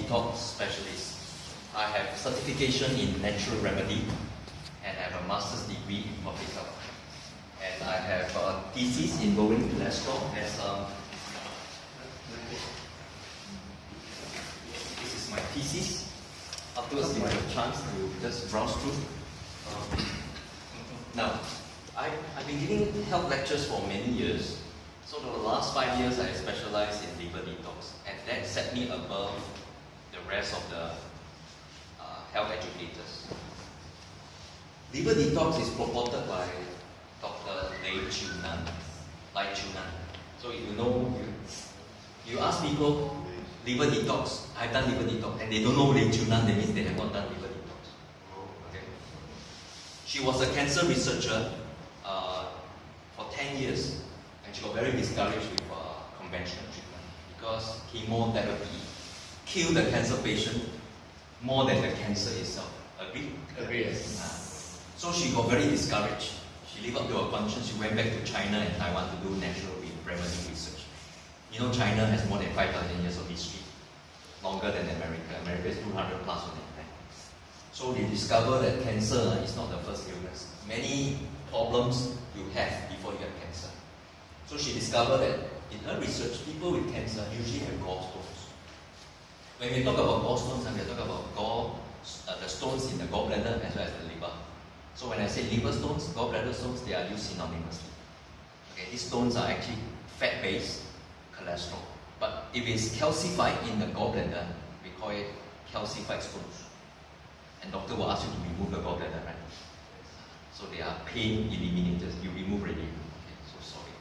detox specialist. I have certification in natural remedy and I have a master's degree in public health. And I have a thesis in lowering cholesterol as this is my thesis. Afterwards, you have a chance to just browse through. Now, I've been giving health lectures for many years. So for the last 5 years, I specialized in liver detox, and that set me above the rest of the health educators. Liver detox is purported by Dr. Lai Chunan. So if you know, you ask people, liver detox, I've done liver detox, and they don't know Lai Chunan, that means they have not done liver detox. Okay. She was a cancer researcher for 10 years, and she got very discouraged with conventional treatment because chemotherapy killed the cancer patient more than the cancer itself. Agree? Agree, yes. So she got very discouraged. She lived up to her conscience. She went back to China and Taiwan to do natural remedy research. You know, China has more than 5,000 years of history, longer than America. America is 200 plus on that. So they discovered that cancer is not the first illness. Many problems you have before you have cancer. So she discovered that in her research, people with cancer usually have gallstones. When we talk about gallstones, we talk about the stones in the gallbladder as well as the liver. So when I say liver stones, gallbladder stones, they are used synonymously. Okay, these stones are actually fat-based cholesterol. But if it's calcified in the gallbladder, we call it calcified stones. And doctor will ask you to remove the gallbladder, right? So they are pain eliminators. You remove already. Okay, so sorry.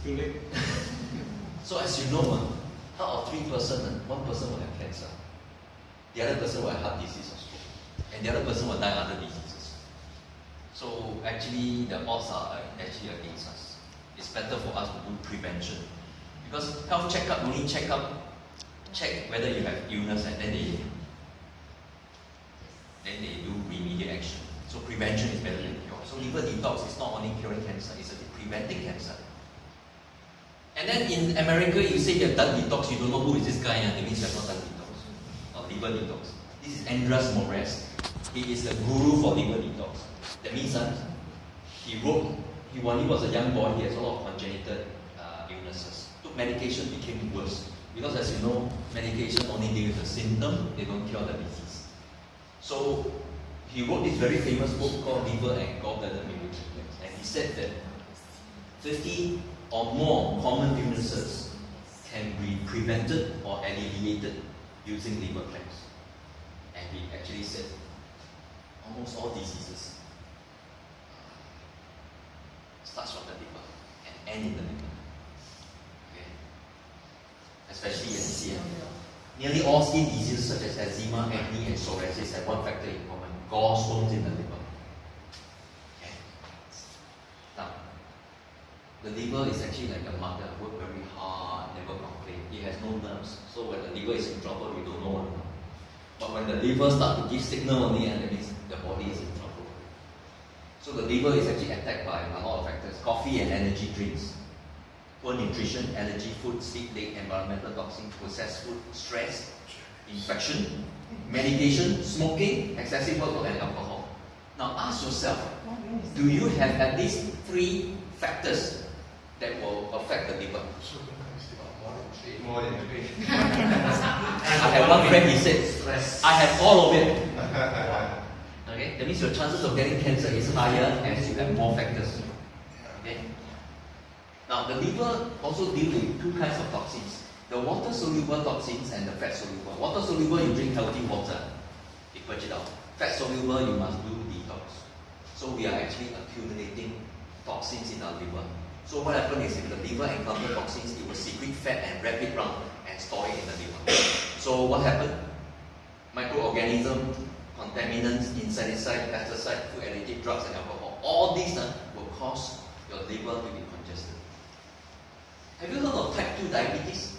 Too late. So as you know, out of 3 persons, 1 person will have cancer. The other person will have heart disease or stroke. And the other person will die of other diseases. So actually the odds are actually against us. It's better for us to do prevention. Because health checkup only check whether you have illness, and then they do remedial action. So prevention is better than cure. So liver detox is not only curing cancer, it's preventing cancer. And then in America, you say you have done detox, you don't know who is this guy, that means you have not done detox. Or liver detox. This is Andras Moraes. He is the guru for liver detox. That means when he was a young boy, he has a lot of congenital illnesses. Took medication, became worse. Because as you know, medication only deal with the symptom, they don't cure the disease. So he wrote this very famous book called Liver and Gallbladder Mimicry. And he said that 50 or more common illnesses can be prevented or alleviated using liver cleanse. And he actually said almost all diseases starts from the liver and end in the liver. Okay. Especially in CM. Nearly all skin diseases such as eczema, acne, and psoriasis have one factor in common: gallstones in the liver. Okay. Now, the liver is actually like a mother, work very hard, never complain. It has no nerves, so when the liver is in trouble, we don't know. But when the liver starts to give signal only, that means the body is in trouble. So the liver is actually attacked by a lot of factors: coffee and energy drinks, poor nutrition, allergy, food, sleep late, environmental toxins, processed food, stress, infection, medication, smoking, excessive workload, and alcohol. Now ask yourself, do you have at least 3 factors that will affect the liver? More than 3. I have one friend, he said, I have all of it. Okay, that means your chances of getting cancer is higher as you have more factors. Okay. Now the liver also deals with 2 kinds of toxins: the water-soluble toxins and the fat-soluble. Water-soluble, you drink healthy water, you purge it out. Fat-soluble, you must do detox. So we are actually accumulating toxins in our liver. So what happens is, if the liver encounters toxins, it will secrete fat and wrap it around and store it in the liver. So what happened? Microorganisms, contaminants, insecticide, pesticide, food additive, drugs, and alcohol. All these will cause your liver to be congested. Have you heard of type 2 diabetes?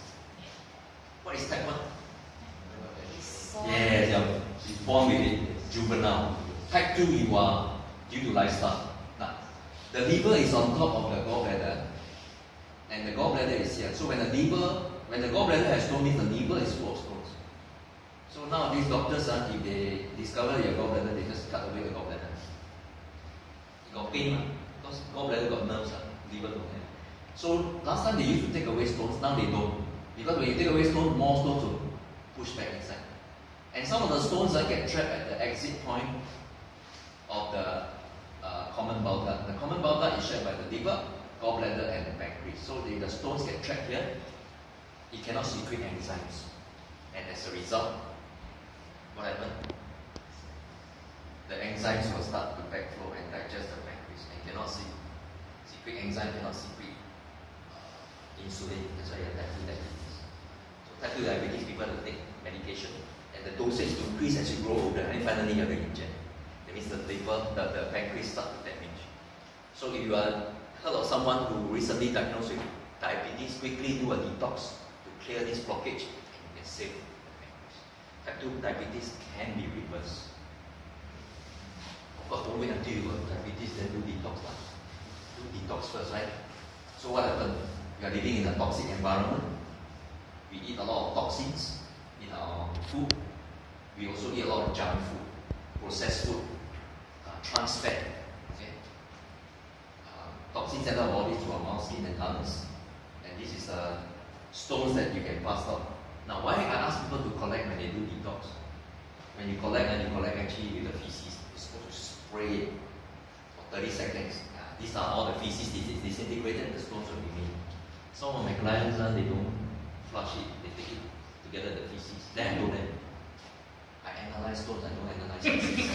What is type 1? Yes, you're born with it, juvenile. Type 2, you are due to lifestyle. Now, the liver is on top of the gallbladder, and the gallbladder is here. So when the gallbladder has stones, the liver is full of stones. So now these doctors, if they discover your gallbladder, they just cut away the gallbladder. It got pain, because gallbladder got nerves, liver don't have. So last time they used to take away stones, now they don't. Because when you take away stones, more stones will push back inside. And some of the stones get trapped at the exit point of the common bile duct. The common bile duct is shared by the liver, gallbladder, and the pancreas. So if the stones get trapped here, it cannot secrete enzymes. And as a result, what happened? The enzymes will start to backflow and digest the pancreas and cannot secrete enzyme, cannot secrete insulin. That's why you have type 2 diabetes. So type 2 diabetes, people have to take medication and the dosage increase as you grow older, and finally you have to inject. That means the liver, the pancreas start to damage. So if you are heard of someone who recently diagnosed with diabetes, quickly do a detox to clear this blockage and you can save the pancreas. Type 2 diabetes can be reversed. Of course, don't wait until you got diabetes, then do detox. Do detox first, right? So what happened? We are living in a toxic environment. We eat a lot of toxins in our food. We also eat a lot of junk food, processed food, trans fat. Okay? Toxins enter our body through our mouth, skin, and lungs. And this is stones that you can pass on. Now, why I ask people to collect when they do detox? When you collect, actually with the feces. You're supposed to spray it for 30 seconds. These are all the feces disintegrated, the stones will remain. Some of my clients, they don't flush it, they take it together, the feces. Then I told them, I analyze stones, I don't analyze feces.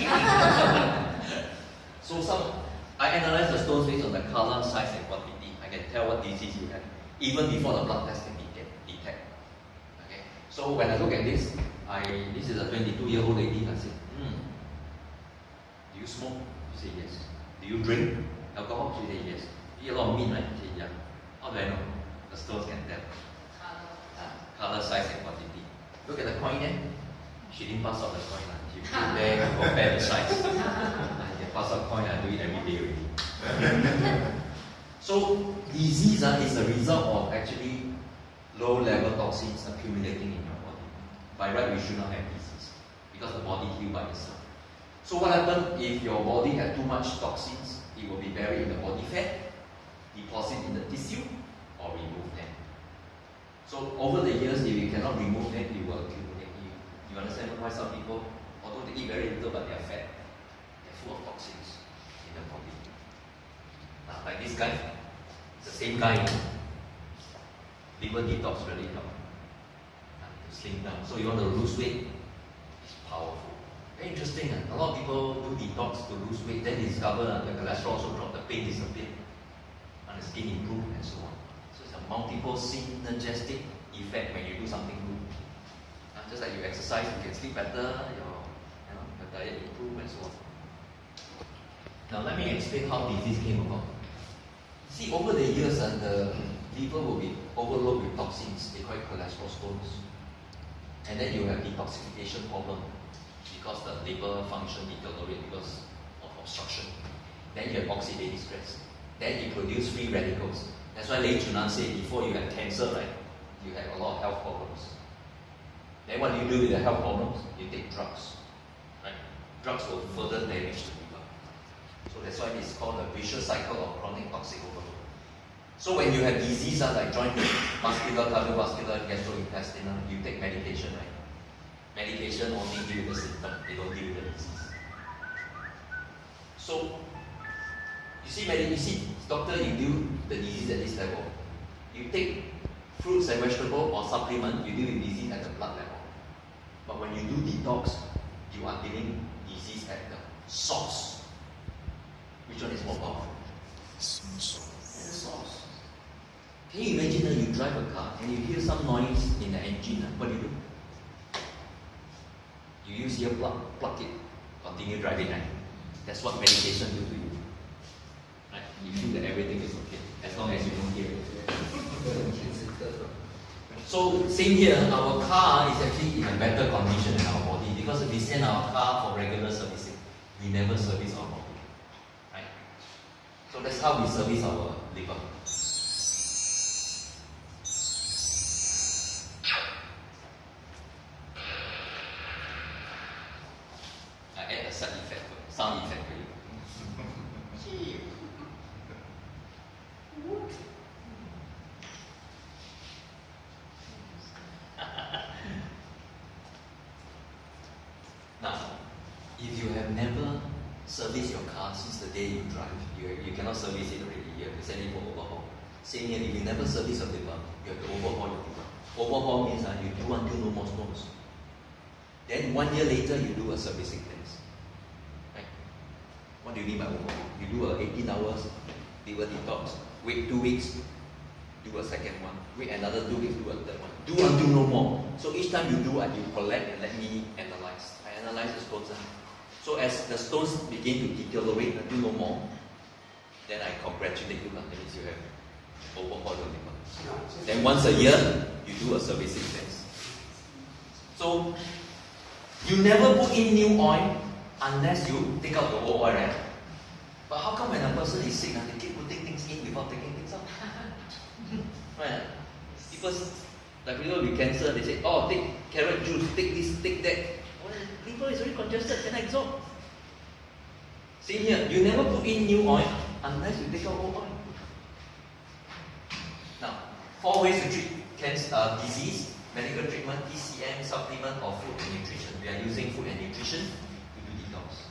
So I analyze the stones based on the color, size, and quantity. I can tell what disease you have, even before the blood test can detect. Okay? So when I look at this, this is a 22-year-old lady. I said, do you smoke? She said yes. Do you drink alcohol? She said yes. You eat a lot of meat, right? She said yeah. How do I know? The stones can tell. Color, size, and quantity. Look at the coin there. She didn't pass out the coin. She put it there and compare the size. I can pass out coin, I do it every day already. So disease is a result of actually low-level toxins accumulating in your body. By right, we should not have disease because the body heals by itself. So what happens if your body has too much toxins? It will be buried in the body fat, deposit in the tissue, or remove them. So over the years, if you cannot remove them, it will accumulate. You understand why some people, although they eat very little but they are fat, they're full of toxins in the body. Now, like this guy, it's the same guy. Liver detox really helps to slim down. So you want to lose weight, it's powerful. Very interesting. A lot of people do detox to lose weight, then they discover the cholesterol also dropped, the pain disappeared, and the skin improved, and so on. So it's a multiple synergistic effect when you do something good. Just like you exercise, you can sleep better, your diet improve, and so on. Now let me explain how disease came about. See, over the years, the liver will be overloaded with toxins. They call it cholesterol stones. And then you have detoxification problem because the liver function deteriorates because of obstruction. Then you have oxidative stress. Then you produce free radicals. That's why Lei Chunan said before you have cancer, right, you have a lot of health problems. Then what do you do with the health problems? You take drugs. Right? Drugs will further damage the liver. So that's why it's called a vicious cycle of chronic toxic overload. So when you have disease like joint muscular, cardiovascular, gastrointestinal, you take medication, right? Medication only deal with the symptom, they don't deal with the disease. So you see, doctor, you deal the disease at this level. You take fruits and vegetables or supplement, you deal with disease at the blood level. But when you do detox, you are dealing disease at the source. Which one is more powerful? The source. Can you imagine that you drive a car and you hear some noise in the engine? What do? You use earplug, plug it, continue driving, right? That's what medication do to you. Right? You feel that everything is okay, as long as you don't hear it. So, same here, our car is actually in a better condition than our body because we send our car for regular servicing. We never service our body. Right? So that's how we service our liver. never service your car since the day you drive. You cannot service it already. You have to send it for overhaul. Same here, if you never service your liver, you have to overhaul your liver. Overhaul means you do until no more stones. Then 1 year later, you do a servicing test. Right? What do you mean by overhaul? You do a 18 hours liver detox. Wait 2 weeks, do a second one. Wait another 2 weeks, do a third one. Do until no more. So each time you do, you collect and let me analyze. I analyze the stones. So as the stones begin to deteriorate until no more, then I congratulate you. That means you have overhauled your liver. Then once a year, you do a servicing test. So you never put in new oil unless you take out the old oil, right? But how come when a person is sick, they keep putting things in without taking things out? Right? People, like people with cancer, they say, oh, take carrot juice, take this, take that. Well, liver is very congested, can I absorb? Same here, you never put in new oil unless you take out old oil. Now, 4 ways to treat cancer, disease: medical treatment, TCM, supplement, or food and nutrition. We are using food and nutrition to do detox.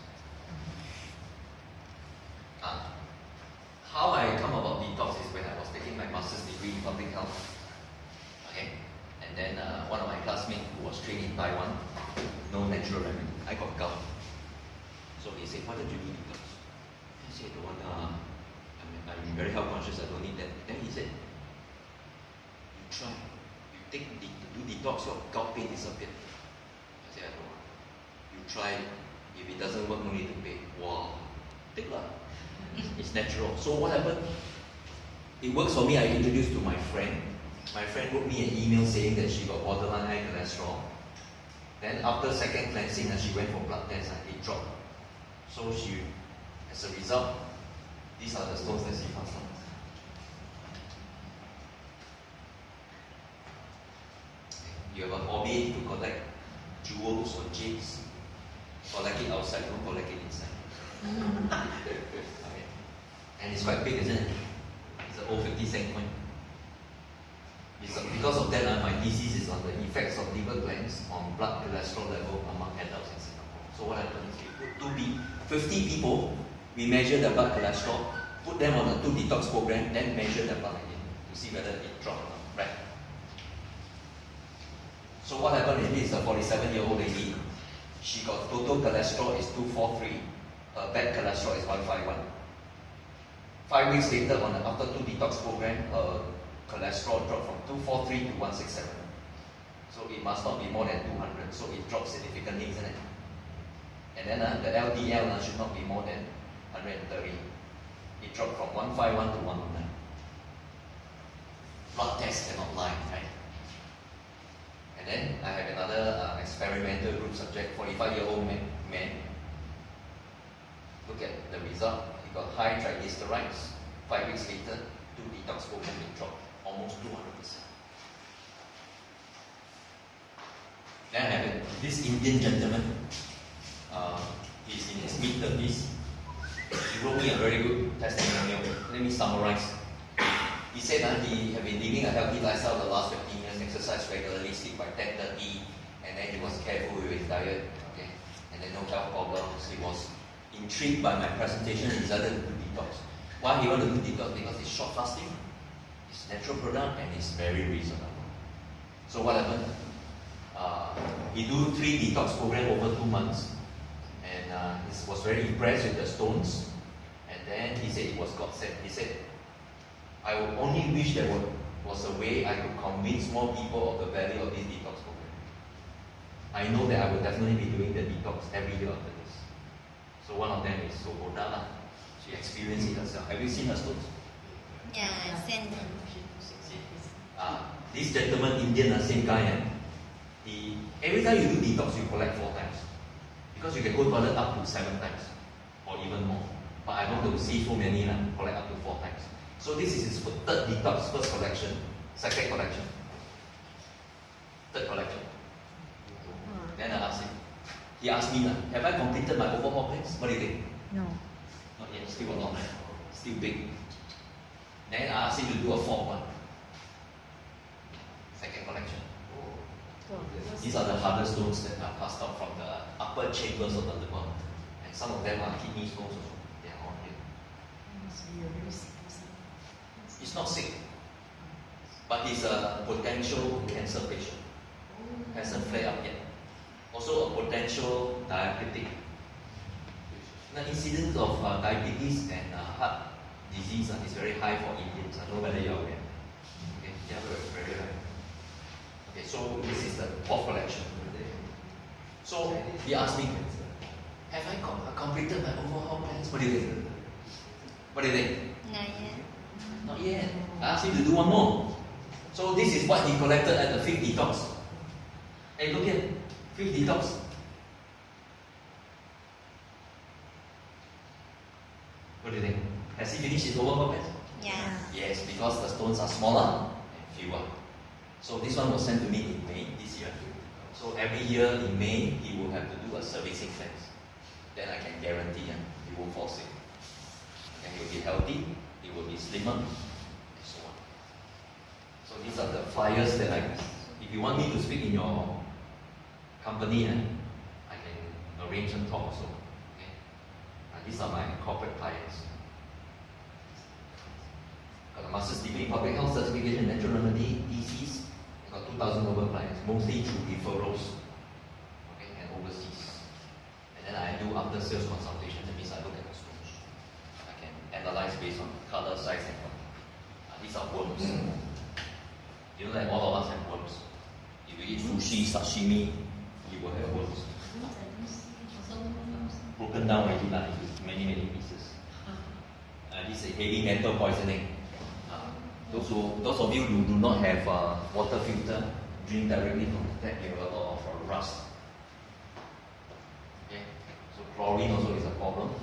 How I come about detox is when I was taking my master's degree in public health. Okay, and then one of my classmates who was trained in Taiwan, no natural remedy. I got gout. So he said, why don't you do detox? I said, the one, I'm very health conscious, I don't need that. Then he said, you try, you do detox, your gout pain disappears. I said, I don't want. You try, if it doesn't work, no need to pay. Wow, take lah. It's natural. So what happened? It works for me. I introduced to my friend. My friend wrote me an email saying that she got borderline high cholesterol. Then after second cleansing, she went for blood test and it dropped. So she, as a result, these are the stones that she passed on. You have a hobby to collect jewels or jades. Collect it outside, don't collect it inside. Okay. And it's quite big, isn't it? It's an old 50-cent coin. Because of that, my thesis is on the effects of liver glands on blood cholesterol level among adults in Singapore. So what happens is we put 50 people, we measure the blood cholesterol, put them on a 2 detox program, then measure the blood again to see whether it dropped or not. Right? So what happened is this is a 47-year-old lady. She got total cholesterol is 243. Her bad cholesterol is 151. 5 weeks later, after 2 detox program, her cholesterol dropped from 243 to 167. So it must not be more than 200. So it dropped significantly, isn't it? And then the LDL should not be more than 130. It dropped from 151 to 109. Blood test cannot lie, right? And then I have another experimental group subject, 45-year-old man. Look at the result. He got high triglycerides. 5 weeks later, 2 detox program, it dropped almost 200%. Then I have this Indian gentleman. He's in his mid-30s. He wrote me a very good testimonial. Let me summarize. He said he had been living a healthy lifestyle the last 15 years, exercise regularly, sleep by 10:30, and then he was careful with his diet, okay, and then no health problems. He was intrigued by my presentation and decided to do detox. Why he wanted to do detox? Because it's short fasting, it's natural product, and it's very reasonable. So what happened? He do 3 detox program over 2 months, and he was very impressed with the stones. And then he said it was God sent. He said, I would only wish there was a way I could convince more people of the value of this detox program. I know that I will definitely be doing the detox every year after this. So one of them is Soboda. She experienced it herself. Have you seen her stones? Yeah, I sent them. This gentleman, Indian, same guy, every time you do detox, you collect 4 times. Because you can go toilet up to 7 times, or even more. But I want to see so many, collect up to 4 times. So this is his 3rd detox, 1st collection, 2nd collection, 3rd collection. Then I asked him. He asked me, have I completed my overhaul plans? What do you think? No. Not yet, still a lot, still big. Then I asked him to do a 4th one. 2nd collection. These are the harder stones that are passed out from the upper chambers of the liver and some of them are kidney stones also. They are all here. He's not sick, but he's a potential cancer patient. Hasn't flared up yet. Also a potential diabetic. The incidence of diabetes and heart disease is very high for Indians. I don't know whether you are aware. Okay, they are very, very high. Okay, so this is the fourth collection. So he asked me, have I completed my overhaul plans? What do you think? What do you think? Not yet. Not yet. I asked him to do one more. So this is what he collected at the fifth detox. Hey, look here. Fifth detox. What do you think? Has he finished his overhaul plans? Yeah. Yes, because the stones are smaller and fewer. So this one was sent to me in May this year. So every year in May, he will have to do a servicing cleanse. Then I can guarantee he won't fall sick. And he will be healthy, he will be slimmer, and so on. So these are the flyers that if you want me to speak in your company, I can arrange some talk also. Okay? These are my corporate clients. Got a master's degree in public health certification, natural remedy, DCs. I got 2,000 over clients, mostly through referrals, okay, and overseas. And then I do after sales consultation. That means I look at the stones. I can analyze based on color, size, and quality. These are worms. You know, like all of us have worms. If you eat sushi, sashimi, you will have worms. Broken down already into many, many pieces. This is heavy metal poisoning. Those of you who do not have water filter, drink directly from the tap, you have a lot of rust. Okay? So chlorine also is a problem.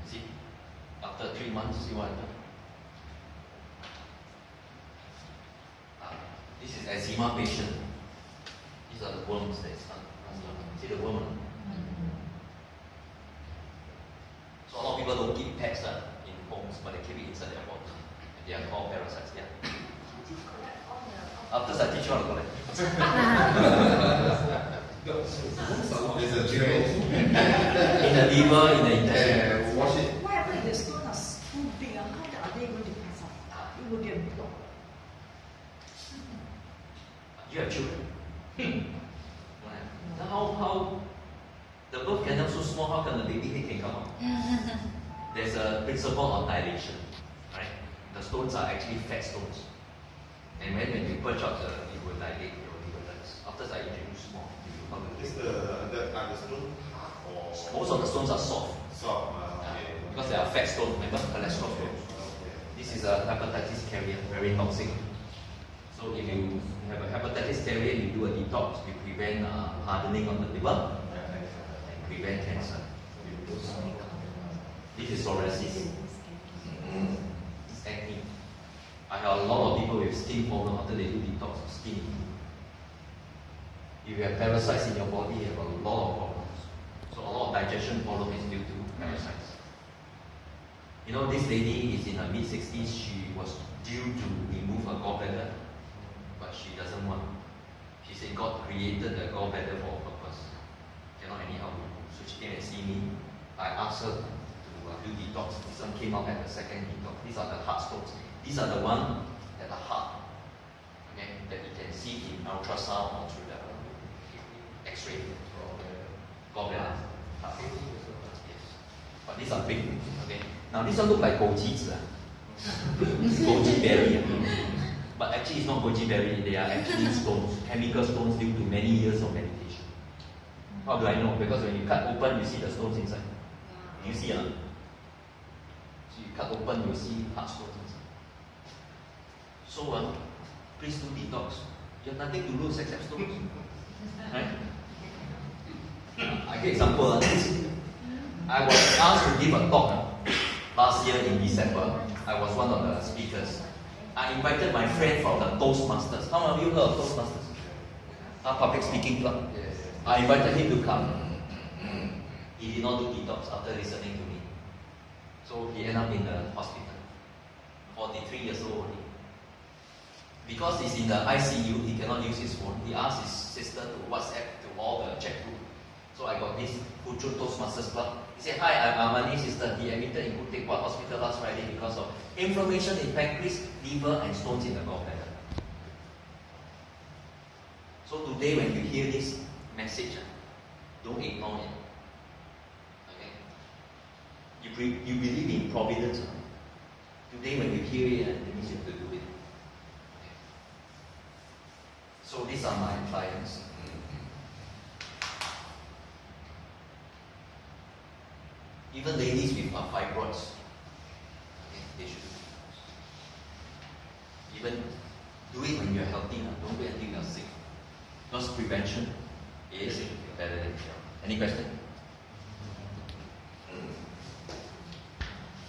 See? After 3 months, see what happened? This is eczema patient. These are the worms that is done. See the worm? So a lot of people don't keep pets in homes, but they keep it inside their body. They are called parasites. Yeah. After I teach you how to collect. There's a drill. In the liver, in the intestine. Yeah, wash it. What happens if the stones are too big? How are they going to pass out? It will be a block. You have children. Now how the birth canal so small, how can the baby head can come out? There's a principle of dilation. Right? The stones are actually fat stones. And when you purge out it will dilate your liver ducts. After I introduce more, you will come to Is it. the stone hard or Most of the stones are soft. soft? Okay. Because they are fat stones, remember? Cholesterol stones. Okay. This is a hepatitis carrier, very toxic. So if you have a hepatitis carrier, you do a detox, you prevent hardening of the liver and prevent cancer. This is psoriasis. It's acne. I have a lot of people with skin problem after they do detox of skin. If you have parasites in your body, you have a lot of problems. So a lot of digestion problem is due to parasites. You know, this lady is in her mid-60s. She was due to remove her gallbladder, but she doesn't want. She said God created the gallbladder for a purpose. Cannot anyhow remove. So she came and see me. I asked her to do detox. This one came out at the second detox. These are the heart stones. These are the ones that are hard. Okay, that you can see in ultrasound or through the X-ray. Gallbladder. Yes. But these are big. Okay. Now this one look like goji berry. But actually it's not goji berry. They are actually stones, chemical stones due to many years of meditation. How do I know? Because when you cut open, you see the stones inside. You see, so you cut open, you see hard stones inside. So, please do detox. You have nothing to lose except stones. Right? I give example. I was asked to give a talk last year in December. I was one of the speakers. I invited my friend from the Toastmasters. How many of you heard of Toastmasters? A public speaking club. I invited him to come. He did not do detox after listening to me. So he ended up in the hospital. 43 years old only. Because he's in the ICU, he cannot use his phone. He asked his sister to WhatsApp to all the chat group. So So I got this Fuchun Toastmasters Club. He said, "Hi, I'm Amani's sister. He admitted in Khoo Teck Puat Hospital last Friday because of inflammation in pancreas, liver, and stones in the gallbladder." So today, when you hear this message, don't ignore it. Okay? You believe in providence. Today, when you hear it, it means you have to do it. Okay? So these are my clients. Even ladies with fibroids, okay, they should even do it when you're healthy. Don't wait until you're sick. Because prevention is better than cure. Any question?